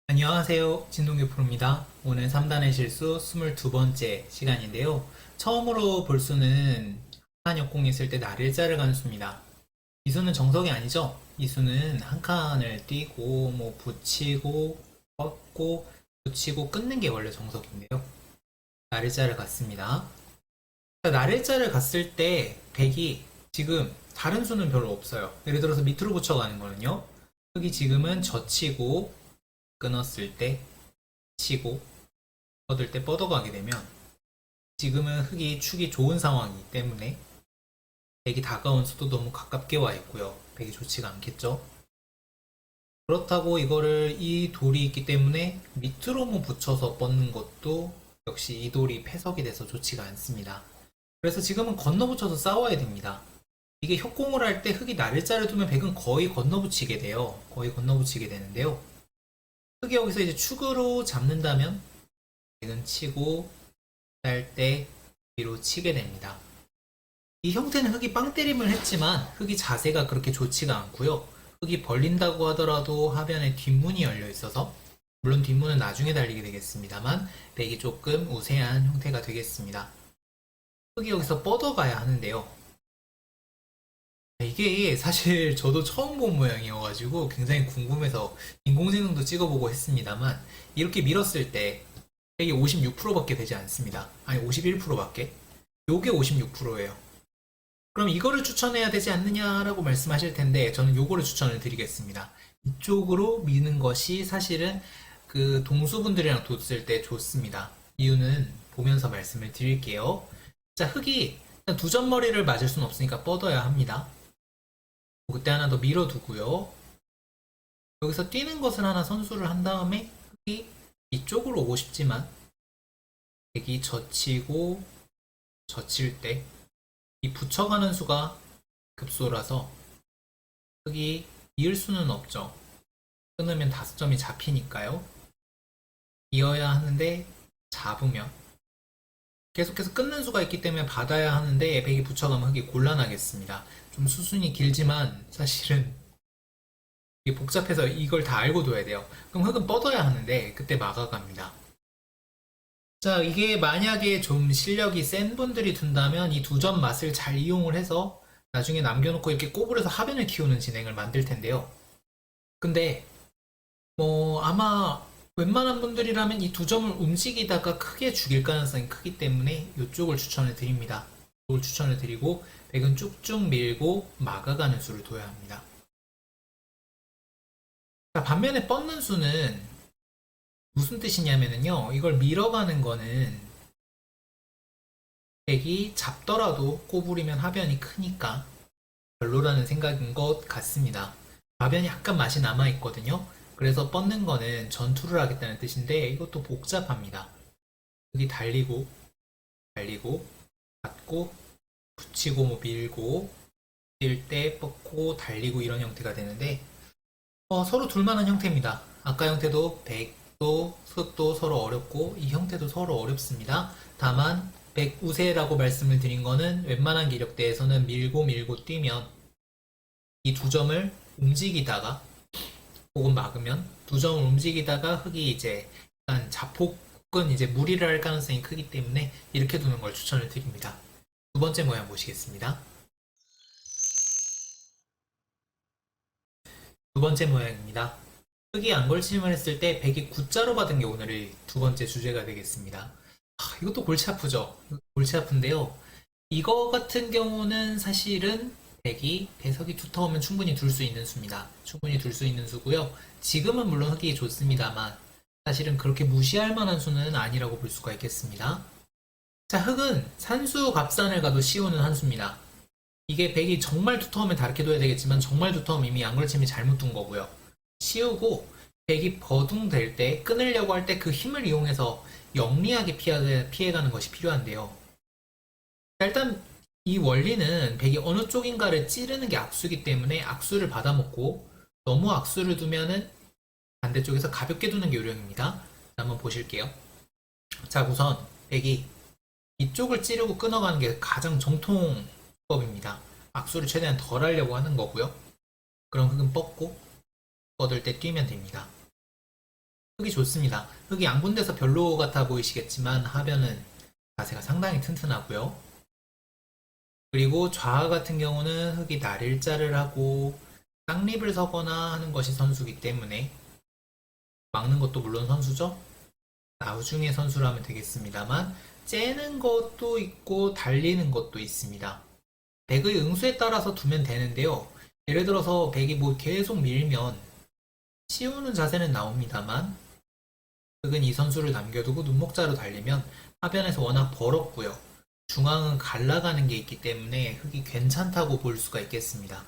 안녕하세요. 진동규 프로입니다. 오늘 3단의 실수 22번째 시간인데요. 처음으로 볼 수는 한 역공이 있을 때 날일자를 가는 수입니다. 이 수는 정석이 아니죠? 이 수는 한 칸을 띄고 붙이고 뻗고 붙이고 끊는 게 원래 정석인데요. 날일자를 갔습니다. 자, 날일자를 갔을 때 100이 지금 다른 수는 별로 없어요. 예를 들어서 밑으로 붙여가는 거는요. 여기 지금은 젖히고 끊었을 때 치고 뻗을 때 뻗어가게 되면 지금은 흙이 축이 좋은 상황이기 때문에 백이 다가온 수도 너무 가깝게 와 있고요. 백이 좋지가 않겠죠. 그렇다고 이거를 이 돌이 있기 때문에 밑으로 붙여서 뻗는 것도 역시 이 돌이 패석이 돼서 좋지가 않습니다. 그래서 지금은 건너붙여서 싸워야 됩니다. 이게 협공을 할 때 흙이 날일자를 두면 백은 거의 건너붙이게 돼요. 거의 건너붙이게 되는데요. 흙이 여기서 이제 축으로 잡는다면 백은 치고 쌀 때 위로 치게 됩니다. 이 형태는 흙이 빵 때림을 했지만 흙이 자세가 그렇게 좋지가 않고요. 흙이 벌린다고 하더라도 하변에 뒷문이 열려 있어서 물론 뒷문은 나중에 달리게 되겠습니다만 백이 조금 우세한 형태가 되겠습니다. 흙이 여기서 뻗어가야 하는데요. 이게 사실 저도 처음 본 모양이어가지고 굉장히 궁금해서 인공지능도 찍어보고 했습니다만 이렇게 밀었을 때 백이 56%밖에 되지 않습니다. 아니 51%밖에. 요게 56%예요. 그럼 이거를 추천해야 되지 않느냐라고 말씀하실 텐데 저는 요거를 추천을 드리겠습니다. 이쪽으로 미는 것이 사실은 그 동수분들이랑 뒀을 때 좋습니다. 이유는 보면서 말씀을 드릴게요. 자, 흙이 두 점머리를 맞을 수는 없으니까 뻗어야 합니다. 그때 하나 더 밀어두고요. 여기서 뛰는 것을 하나 선수를 한 다음에 흙이 이쪽으로 오고 싶지만 백이 젖히고 젖힐 때 이 붙여가는 수가 급소라서 흙이 이을 수는 없죠. 끊으면 5점이 잡히니까요. 이어야 하는데 잡으면 계속해서 끊는 수가 있기 때문에 받아야 하는데 백이 붙여가면 흙이 곤란하겠습니다. 좀 수순이 길지만 사실은 이게 복잡해서 이걸 다 알고 둬야 돼요. 그럼 흙은 뻗어야 하는데 그때 막아갑니다. 자, 이게 만약에 좀 실력이 센 분들이 둔다면 이 두 점 맛을 잘 이용을 해서 나중에 남겨놓고 이렇게 꼬불에서 하변을 키우는 진행을 만들 텐데요. 근데 아마 웬만한 분들이라면 이 두 점을 움직이다가 크게 죽일 가능성이 크기 때문에 이쪽을 추천을 드립니다. 이걸 추천을 드리고 백은 쭉쭉 밀고 막아가는 수를 둬야 합니다. 자, 반면에 뻗는 수는 무슨 뜻이냐면요. 이걸 밀어가는 거는 백이 잡더라도 꼬부리면 하변이 크니까 별로라는 생각인 것 같습니다. 하변이 약간 맛이 남아있거든요. 그래서 뻗는 거는 전투를 하겠다는 뜻인데 이것도 복잡합니다. 여기 달리고 달리고 받고 붙이고 밀고 뛸 때 뻗고 달리고 이런 형태가 되는데 서로 둘만한 형태입니다. 아까 형태도 백도 숫도 서로 어렵고 이 형태도 서로 어렵습니다. 다만 백우세라고 말씀을 드린 거는 웬만한 기력대에서는 밀고 밀고 뛰면 이 두 점을 움직이다가 혹은 막으면 두 점을 움직이다가 흙이 이제 약간 자폭 혹은 이제 무리를 할 가능성이 크기 때문에 이렇게 두는 걸 추천을 드립니다. 두 번째 모양 보시겠습니다. 두 번째 모양입니다. 흙이 안걸침을 했을 때 백이 구자로 받은 게 오늘의 두 번째 주제가 되겠습니다. 이것도 골치 아프죠? 골치 아픈데요. 이거 같은 경우는 사실은 백이 배석이 두터우면 충분히 둘 수 있는 수입니다. 충분히 둘 수 있는 수고요. 지금은 물론 흙이 좋습니다만 사실은 그렇게 무시할 만한 수는 아니라고 볼 수가 있겠습니다. 자, 흙은 산수 갑산을 가도 씌우는 한 수입니다. 이게 백이 정말 두터우면 다르게 둬야 되겠지만 정말 두터우면 이미 양걸침이 잘못 둔 거고요. 씌우고 백이 버둥될 때 끊으려고 할 때 그 힘을 이용해서 영리하게 피해가는 것이 필요한데요. 일단 이 원리는 백이 어느 쪽인가를 찌르는 게 악수이기 때문에 악수를 받아먹고 너무 악수를 두면은 반대쪽에서 가볍게 두는 게 요령입니다. 한번 보실게요. 자, 우선 백이 이쪽을 찌르고 끊어가는 게 가장 정통법입니다. 악수를 최대한 덜 하려고 하는 거고요. 그럼 흙은 뻗고 뻗을 때 뛰면 됩니다. 흙이 좋습니다. 흙이 양분돼서 별로 같아 보이시겠지만 하변은 자세가 상당히 튼튼하고요. 그리고 좌하 같은 경우는 흙이 날일자를 하고 쌍립을 서거나 하는 것이 선수기 때문에 막는 것도 물론 선수죠. 나중에 선수라면 되겠습니다만 째는 것도 있고 달리는 것도 있습니다. 백의 응수에 따라서 두면 되는데요. 예를 들어서 백이 뭐 계속 밀면 치우는 자세는 나옵니다만 흑은 이 선수를 남겨두고 눈목자로 달리면 하변에서 워낙 벌었고요. 중앙은 갈라가는 게 있기 때문에 흑이 괜찮다고 볼 수가 있겠습니다.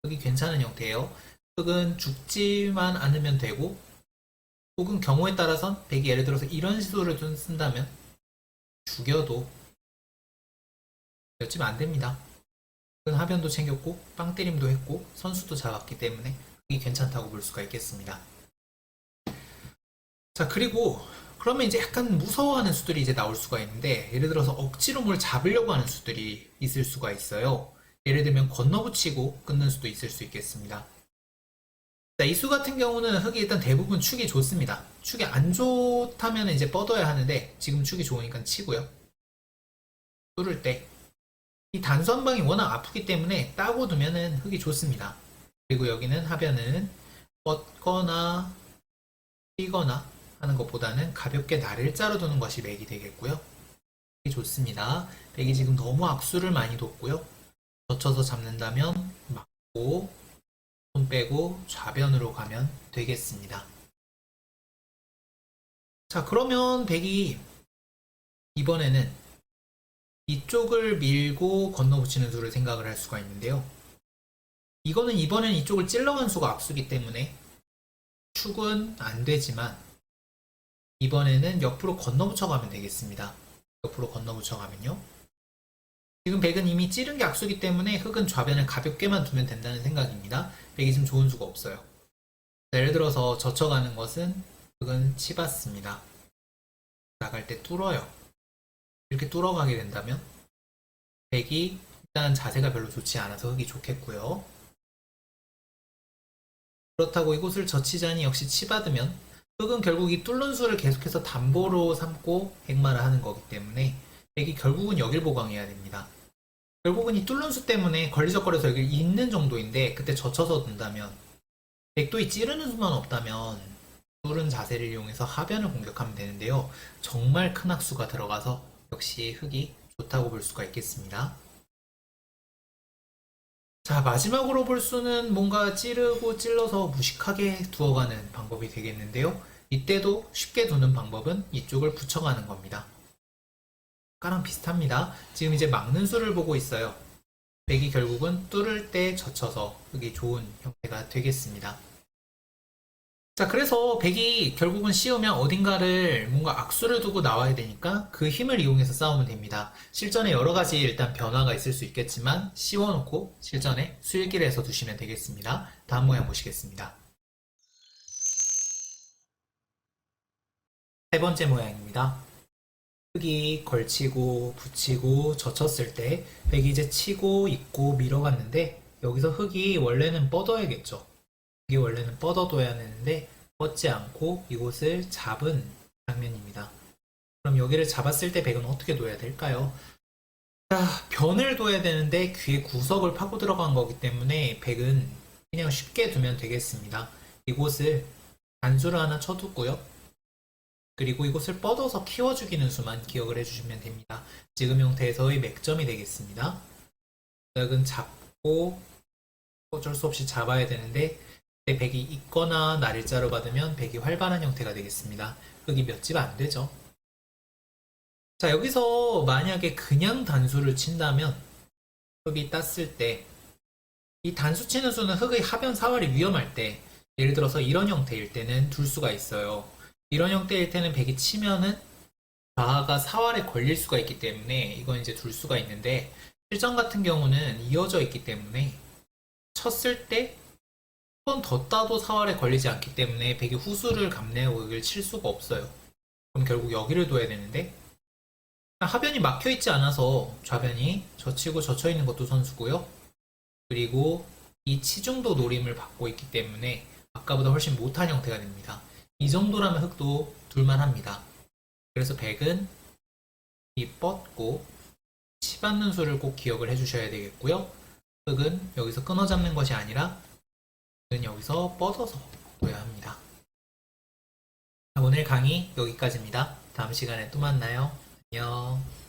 흑이 괜찮은 형태예요. 흑은 죽지만 않으면 되고 혹은 경우에 따라선 백이 예를 들어서 이런 시도를 좀 쓴다면 죽여도 여지면 안 됩니다. 흑은 하변도 챙겼고 빵때림도 했고 선수도 잡았기 때문에 흑이 괜찮다고 볼 수가 있겠습니다. 자, 그리고 그러면 이제 약간 무서워하는 수들이 이제 나올 수가 있는데 예를 들어서 억지로 뭘 잡으려고 하는 수들이 있을 수가 있어요. 예를 들면 건너붙이고 끊는 수도 있을 수 있겠습니다. 자, 이 수 같은 경우는 흑이 일단 대부분 축이 좋습니다. 축이 안 좋다면 이제 뻗어야 하는데 지금 축이 좋으니까 치고요. 뚫을 때 이 단수 한 방이 워낙 아프기 때문에 따고 두면은 흑이 좋습니다. 그리고 여기는 하변은 뻗거나 뛰거나 하는 것보다는 가볍게 날일자로 두는 것이 맥이 되겠고요. 흑이 좋습니다. 백이 지금 너무 악수를 많이 뒀고요. 젖혀서 잡는다면 막고 손 빼고 좌변으로 가면 되겠습니다. 자, 그러면 백이 이번에는 이쪽을 밀고 건너붙이는 수를 생각을 할 수가 있는데요. 이거는 이번엔 이쪽을 찔러간 수가 악수기 때문에 축은 안 되지만 이번에는 옆으로 건너붙여 가면 되겠습니다. 옆으로 건너붙여 가면요. 지금 백은 이미 찌른 게 악수기 때문에 흑은 좌변을 가볍게만 두면 된다는 생각입니다. 백이 지금 좋은 수가 없어요. 자, 예를 들어서 젖혀가는 것은 흑은 치받습니다. 나갈 때 뚫어요. 이렇게 뚫어가게 된다면 백이 일단 자세가 별로 좋지 않아서 흑이 좋겠고요. 그렇다고 이곳을 젖히자니 역시 치받으면 흑은 결국 이 뚫는 수를 계속해서 담보로 삼고 백마를 하는 거기 때문에 백이 결국은 여길 보강해야 됩니다. 결국은 이 뚫는 수 때문에 걸리적거려서 여기 있는 정도인데 그때 젖혀서 둔다면 백도 이 찌르는 수만 없다면 뚫은 자세를 이용해서 하변을 공격하면 되는데요. 정말 큰 악수가 들어가서 역시 흑이 좋다고 볼 수가 있겠습니다. 자, 마지막으로 볼 수는 뭔가 찌르고 찔러서 무식하게 두어가는 방법이 되겠는데요. 이때도 쉽게 두는 방법은 이쪽을 붙여가는 겁니다. 아까랑 비슷합니다. 지금 이제 막는 수를 보고 있어요. 백이 결국은 뚫을 때 젖혀서 흑이 좋은 형태가 되겠습니다. 자, 그래서 백이 결국은 씌우면 어딘가를 뭔가 악수를 두고 나와야 되니까 그 힘을 이용해서 싸우면 됩니다. 실전에 여러 가지 일단 변화가 있을 수 있겠지만 씌워놓고 실전에 수일기를 해서 두시면 되겠습니다. 다음 모양 보시겠습니다. 세 번째 모양입니다. 흑이 걸치고 붙이고 젖혔을 때 백이 이제 치고 있고 밀어갔는데 여기서 흑이 원래는 뻗어야겠죠. 흑이 원래는 뻗어둬야 되는데 뻗지 않고 이곳을 잡은 장면입니다. 그럼 여기를 잡았을 때 백은 어떻게 둬야 될까요? 자, 변을 둬야 되는데 귀에 구석을 파고 들어간 거기 때문에 백은 그냥 쉽게 두면 되겠습니다. 이곳을 단수를 하나 쳐두고요. 그리고 이곳을 뻗어서 키워주기는 수만 기억을 해주시면 됩니다. 지금 형태에서의 맥점이 되겠습니다. 백은 잡고 어쩔 수 없이 잡아야 되는데 백이 있거나 날일자로 받으면 백이 활발한 형태가 되겠습니다. 흑이 몇 집 안 되죠. 자, 여기서 만약에 그냥 단수를 친다면 흑이 땄을 때 이 단수 치는 수는 흑의 하변 사활이 위험할 때 예를 들어서 이런 형태일 때는 둘 수가 있어요. 이런 형태일 때는 백이 치면은 좌하가 사활에 걸릴 수가 있기 때문에 이건 이제 둘 수가 있는데 실전 같은 경우는 이어져 있기 때문에 쳤을 때 한 번 더 따도 사활에 걸리지 않기 때문에 백이 후수를 감내하고 여기를 칠 수가 없어요. 그럼 결국 여기를 둬야 되는데 하변이 막혀있지 않아서 좌변이 젖히고 젖혀있는 것도 선수고요. 그리고 이 치중도 노림을 받고 있기 때문에 아까보다 훨씬 못한 형태가 됩니다. 이 정도라면 흙도 둘만합니다. 그래서 100은 이 뻗고 치받는 수를 꼭 기억을 해주셔야 되겠고요. 흙은 여기서 끊어 잡는 것이 아니라 흙은 여기서 뻗어서 둬야 합니다. 오늘 강의 여기까지입니다. 다음 시간에 또 만나요. 안녕.